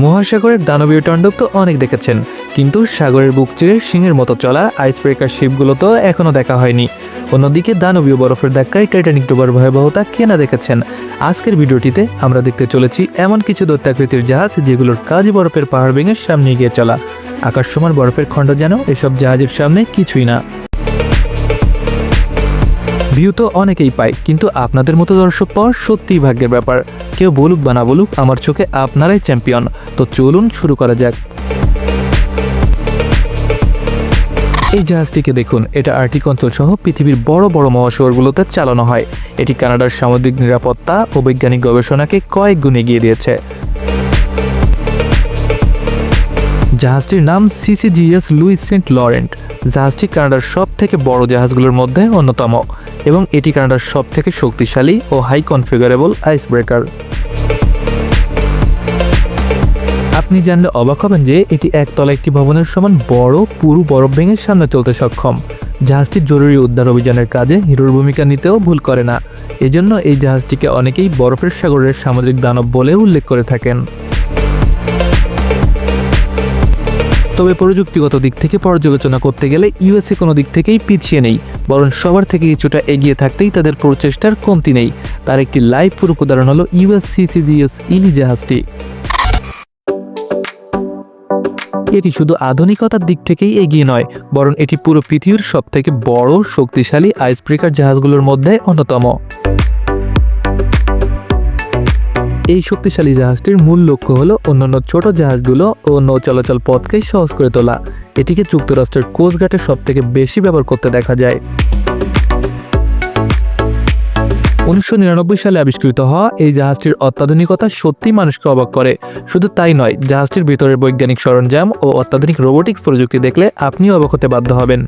মহাসাগরের দানবীয় তাণ্ডব তো অনেক দেখেছেন, কিন্তু সাগরের বুক চিরে সিংহের মতো চলা আইস ব্রেকার শিপগুলো তো এখনও দেখা হয়নি। অন্যদিকে দানবীয় বরফের ধাক্কায় টাইটানিক ডোবার ভয়াবহতা কে না দেখেছেন। আজকের ভিডিওটিতে আমরা দেখতে চলেছি এমন কিছু দৈত্যাকৃতির জাহাজ যেগুলোর কাজই বরফের পাহাড় ভেঙে সামনে এগিয়ে চলা। আকাশ সমান বরফের খণ্ড যেন এসব জাহাজের সামনে কিছুই না। ভিউ তো অনেকেই পায়, কিন্তু আপনাদের মতো দর্শক পাওয়া সত্যিই ভাগ্যের ব্যাপার। কেউ বলুক বা না বলুক, আমার চোখে আপনারাই চ্যাম্পিয়ন। তো চলুন শুরু করা যাক। এই জাহাজটিকে দেখুন, এটা আর্কটিক অঞ্চল সহ পৃথিবীর বড় বড় মহাসাগরগুলোতে চালানো হয়। এটি কানাডার সামুদ্রিক নিরাপত্তা ও বৈজ্ঞানিক গবেষণাকে কয়েক গুণ এগিয়ে দিয়েছে। জাহাজটির নাম সিসিজিএস লুইস সেন্ট লরেন্ট। জাহাজটি কানাডার সব থেকে বড় জাহাজগুলোর মধ্যে অন্যতম এবং এটি কানাডার সব থেকে শক্তিশালী ও হাই কনফিগারেবল আইস ব্রেকার। আপনি জানলে অবাক হবেন যে এটি একতলা একটি ভবনের সমান বড়, পুরো বরফ ভেঙে সামনে চলতে সক্ষম। জাহাজটি জরুরি উদ্ধার অভিযানের কাজে হিরোর ভূমিকা নিতেও ভুল করে না। এজন্য এই জাহাজটিকে অনেকেই বরফের সাগরের সামুদ্রিক দানব বলে উল্লেখ করে থাকেন। তবে প্রযুক্তিগত দিক থেকে পর্যালোচনা করতে গেলে ইউএসএ কোনো দিক থেকেই পিছিয়ে নেই, বরং সবার থেকে কিছুটা এগিয়ে থাকতেই তাদের প্রচেষ্টার কমতি নেই। তার একটি লাইভ প্রুফ উদাহরণ হলো ইউএস সিসিজিএস ইলি জাহাজটি। এটি শুধু আধুনিকতার দিক থেকেই এগিয়ে নয়, বরং এটি পুরো পৃথিবীর সব থেকে বড় শক্তিশালী আইস ব্রেকার জাহাজগুলোর মধ্যে অন্যতম। এই শক্তিশালী জাহাজটির মূল লক্ষ্য হলো অন্যান্য ছোট জাহাজগুলো ও নৌ চলাচল পথকে সহজ করে তোলা। এটিকে যুক্তরাষ্ট্রের কোস্টগার্ডে সব থেকে বেশি ব্যবহার করতে দেখা যায়। 1999 সালে আবিষ্কৃত হওয়া এই জাহাজটির অত্যাধুনিকতা সত্যি মানুষকে অবাক করে। শুধু তাই নয়, জাহাজটির ভিতরের বৈজ্ঞানিক সরঞ্জাম ও অত্যাধুনিক রোবোটিক্স প্রযুক্তি দেখলে আপনিও অবাক হতে বাধ্য হবেন।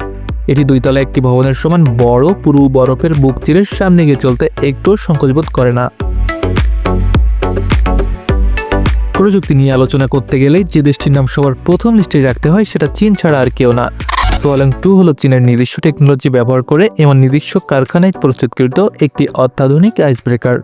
এটি 2 তলা একটি ভবনের সমান বড়, পুরো বরফের বুক চিরে সামনে গিয়ে চলতে একটু সংকোচবোধ করে না। প্রযুক্তি নিয়ে আলোচনা করতে গেলেই যে দেশটির নাম সবার প্রথম লিস্টে রাখতে হয় সেটা চীন ছাড়া আর কেউ না। সোয়ালং 2 হলো চীনের নিজস্ব টেকনোলজি ব্যবহার করে এমন নিজস্ব কারখানায় প্রস্তুতকৃত একটি অত্যাধুনিক আইস ব্রেকার।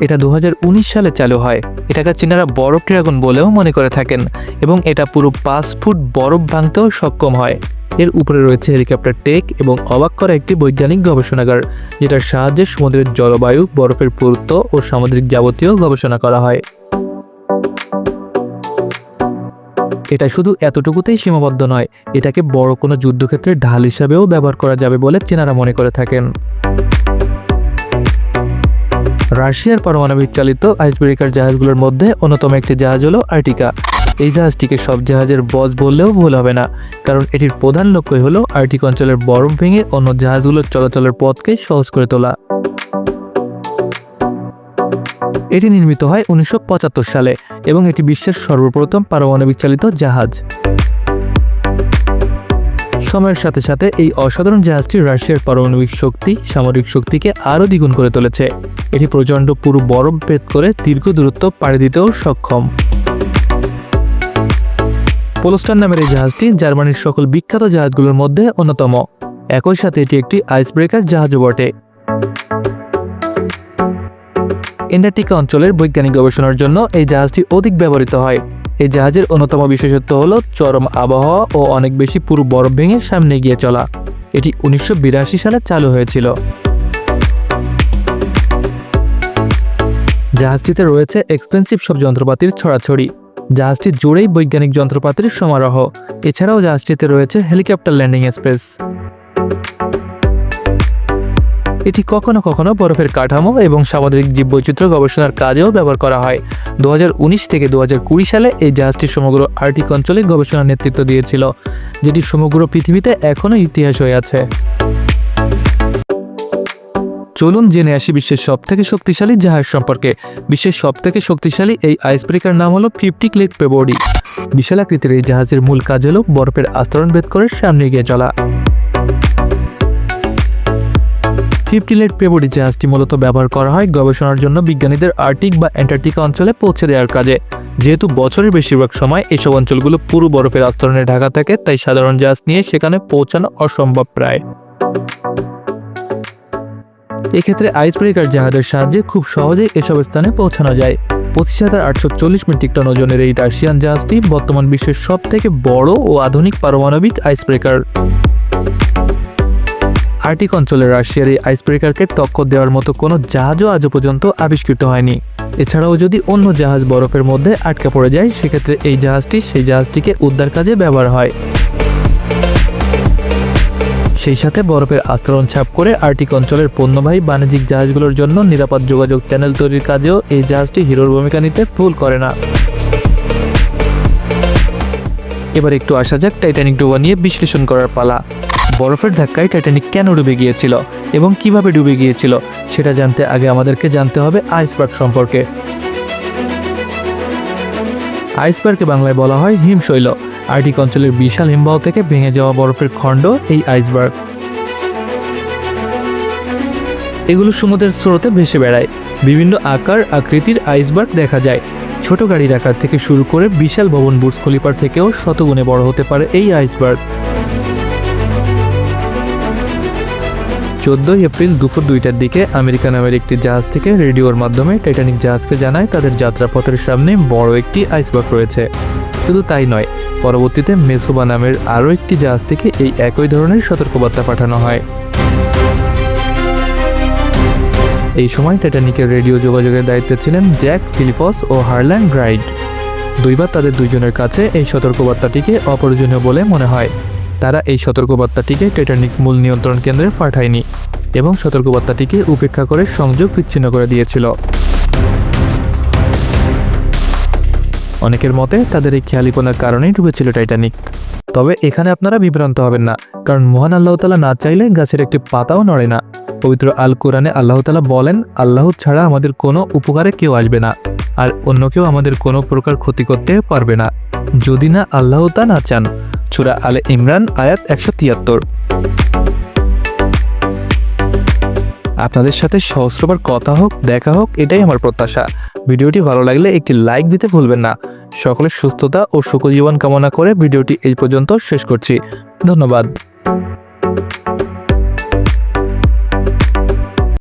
এটা 2019 সালে চালু হয়। এটাকে চীনারা বরফ ড্রাগন বলেও মনে করে থাকেন এবং এটা পুরো 5 ফুট বরফ ভাঙতেও সক্ষম হয়। এর উপরে রয়েছে হেলিকপ্টার টেক এবং অবাক করা একটি বৈজ্ঞানিক গবেষণাগার, যেটার সাহায্যে সমুদ্রের জলবায়ু, বরফের পুরুত্ব ও সামুদ্রিক যাবতীয় গবেষণা করা হয়। এটা শুধু এতটুকুতেই সীমাবদ্ধ নয়, এটাকে বড় কোনো যুদ্ধক্ষেত্রের ঢাল হিসাবেও ব্যবহার করা যাবে বলে চীনারা মনে করে থাকেন। রাশিয়ার পারমাণবিক চালিত আইস ব্রেকার জাহাজগুলোর মধ্যে অন্যতম একটি জাহাজ হলো আর্টিকা। এই জাহাজটিকে সব জাহাজের বস বললেও ভুল হবে না, কারণ এটির প্রধান লক্ষ্যই হলো আর্কটিক অঞ্চলের বরফ ভেঙে অন্য জাহাজগুলোর চলাচলের পথকে সহজ করে তোলা। এটি নির্মিত হয় 1975 সালে এবং এটি বিশ্বের সর্বপ্রথম পারমাণবিক চালিত জাহাজ। সময়ের সাথে সাথে এই অসাধারণ জাহাজটি রাশিয়ার পারমাণবিক শক্তি, সামরিক শক্তিকে আরও দ্বিগুণ করে তুলেছে। এটি প্রচণ্ড পুরো বরফ ভেদ করে দীর্ঘ দূরত্ব পাড়ি দিতেও সক্ষম। পোলস্টার নামের এই জাহাজটি জার্মানির সকল বিখ্যাত জাহাজগুলোর মধ্যে অন্যতম। একই সাথে এটি একটি আইস ব্রেকার জাহাজও বটে। অ্যান্টার্কটিকা অঞ্চলের বৈজ্ঞানিক গবেষণার জন্য এই জাহাজটি অধিক ব্যবহৃত হয়। এই জাহাজের অন্যতম বিশেষত্ব হলো চরম আবহাওয়া ও অনেক বেশি পুরো বরফ ভেঙে সামনে এগিয়ে চলা। এটি 1982 সালে চালু হয়েছিল। জাহাজটিতে রয়েছে এক্সপেন্সিভ সব যন্ত্রপাতির ছড়াছড়ি। জাহাজটি জুড়েই বৈজ্ঞানিক যন্ত্রপাতির সমারোহ। এছাড়াও জাহাজটিতে রয়েছে হেলিকপ্টার ল্যান্ডিং স্পেস। এটি কখনো কখনো বরফের কাঠামো এবং সামুদ্রিক জীববৈচিত্র্য গবেষণার কাজেও ব্যবহার করা হয়। 2019 থেকে 2020 সালে এই জাহাজটি সমগ্র আর্কটিক অঞ্চলে গবেষণার নেতৃত্ব দিয়েছিল, যেটি সমগ্র পৃথিবীতে এখনও ইতিহাস হয়ে আছে। চলুন জেনে আসি বিশ্বের সবথেকে শক্তিশালী জাহাজ সম্পর্কে। বিশ্বের সবথেকে শক্তিশালী এই আইস ব্রেকার নাম হলো 50 লেগ পেবোডি। বিশাল আকৃতির এই জাহাজের মূল কাজ হলো বরফের আস্তরণ ভেদ করে সামনে এগিয়ে চলা। 50 লেগ পেবোডি জাহাজটি মূলত ব্যবহার করা হয় গবেষণার জন্য বিজ্ঞানীদের আর্কটিক বা অ্যান্টার্কটিকা অঞ্চলে পৌঁছে দেওয়ার কাজে। যেহেতু বছরের বেশিরভাগ সময় এসব অঞ্চলগুলো পুরো বরফের আস্তরণে ঢাকা থাকে, তাই সাধারণ জাহাজ নিয়ে সেখানে পৌঁছানো অসম্ভব প্রায়। এক্ষেত্রে আইস ব্রেকার জাহাজের সাহায্যে খুব সহজেই এসব স্থানে পৌঁছানো যায়। 25,840 মেট্রিক টন ওজনের এই রাশিয়ান জাহাজটি বর্তমান বিশ্বের সবথেকে বড় ও আধুনিক পারমাণবিক আইস ব্রেকার। আর্কটিক অঞ্চলে রাশিয়ার এই আইস ব্রেকারকে টক্কর দেওয়ার মতো কোনো জাহাজও আজও পর্যন্ত আবিষ্কৃত হয়নি। এছাড়াও যদি অন্য জাহাজ বরফের মধ্যে আটকে পড়ে যায়, সেক্ষেত্রে এই জাহাজটি সেই জাহাজটিকে উদ্ধার কাজে ব্যবহার হয়। সেই সাথে বরফের আস্তরণ ছাপ করে আর্কটিক অঞ্চলের পণ্যবাহী বাণিজ্যিক জাহাজগুলোর জন্য নিরাপদ যোগাযোগ চ্যানেল তৈরির কাজেও এই জাহাজটি হিরোর ভূমিকা নিতে ভুল করে না। এবার একটু আসা যাক টাইটানিক ডোবা নিয়ে বিশ্লেষণ করার পালা। বরফের ধাক্কায় টাইটানিক কেন ডুবে গিয়েছিল এবং কিভাবে ডুবে গিয়েছিল সেটা জানতে আগে আমাদেরকে জানতে হবে আইসবার্গ সম্পর্কে। আইসবার্গকে বাংলায় বলা হয় হিমশৈল। আর্কটিক অঞ্চলের বিশাল হিমবাহ থেকে ভেঙে যাওয়া বরফের খণ্ড এই আইসবার্গ। এগুলো সমুদ্রের স্রোতে ভেসে বেড়ায়। বিভিন্ন আকার আকৃতির আইসবার্গ দেখা যায়। ছোট গাড়ির আকার থেকে শুরু করে বিশাল ভবন বুর্জ খলিফার থেকেও শতগুণে বড় হতে পারে এই আইসবার্গ। 14 এপ্রিল দুপুর 2টার দিকে আমেরিকা নামের একটি জাহাজ থেকে রেডিওর মাধ্যমে টাইটানিক জাহাজকে জানায় তাদের যাত্রাপথের সামনে বড় একটি আইসবার্গ রয়েছে। শুধু তাই নয়, পরবর্তীতে মেসোবা নামের আরও একটি জাহাজ থেকে এই একই ধরনের সতর্কবার্তা পাঠানো হয়। এই সময় টাইটানিকের রেডিও যোগাযোগের দায়িত্বে ছিলেন জ্যাক ফিলিপস ও হারল্যান্ড রাইড। দুইবার তাদের দুইজনের কাছে এই সতর্কবার্তাটিকে অপ্রয়োজনীয় বলে মনে হয়। তারা এই সতর্কবার্তাটিকে টাইটানিক মূল নিয়ন্ত্রণ কেন্দ্রে পাঠায়নি এবং সতর্কবার্তাটিকে উপেক্ষা করে সংযোগ বিচ্ছিন্ন করে দিয়েছিল। অনেকের মতে তাদের এই খেয়ালিপনার কারণেই ডুবেছিল টাইটানিক। তবে এখানে আপনারা বিভ্রান্ত হবেন না, কারণ মহান আল্লাহ তাআলা না চাইলে গাছের একটি পাতাও নড়ে না। পবিত্র আল কোরআনে আল্লাহ তাআলা বলেন, আল্লাহ ছাড়া আমাদের কোনো উপকারে কেউ আসবে না, আর অন্য কেউ আমাদের কোনো প্রকার ক্ষতি করতে পারবে না, যদি না আল্লাহ তা না চান। সূরা আলে ইমরান আয়াত 173। আপনাদের সাথে সহস্রবার কথা হোক, দেখা হোক, এটাই আমার প্রত্যাশা। ভিডিওটি ভালো লাগলে একটি লাইক দিতে ভুলবেন না। সকলের সুস্থতা ও সুখজীবন কামনা করে ভিডিওটি এই পর্যন্ত শেষ করছি। ধন্যবাদ।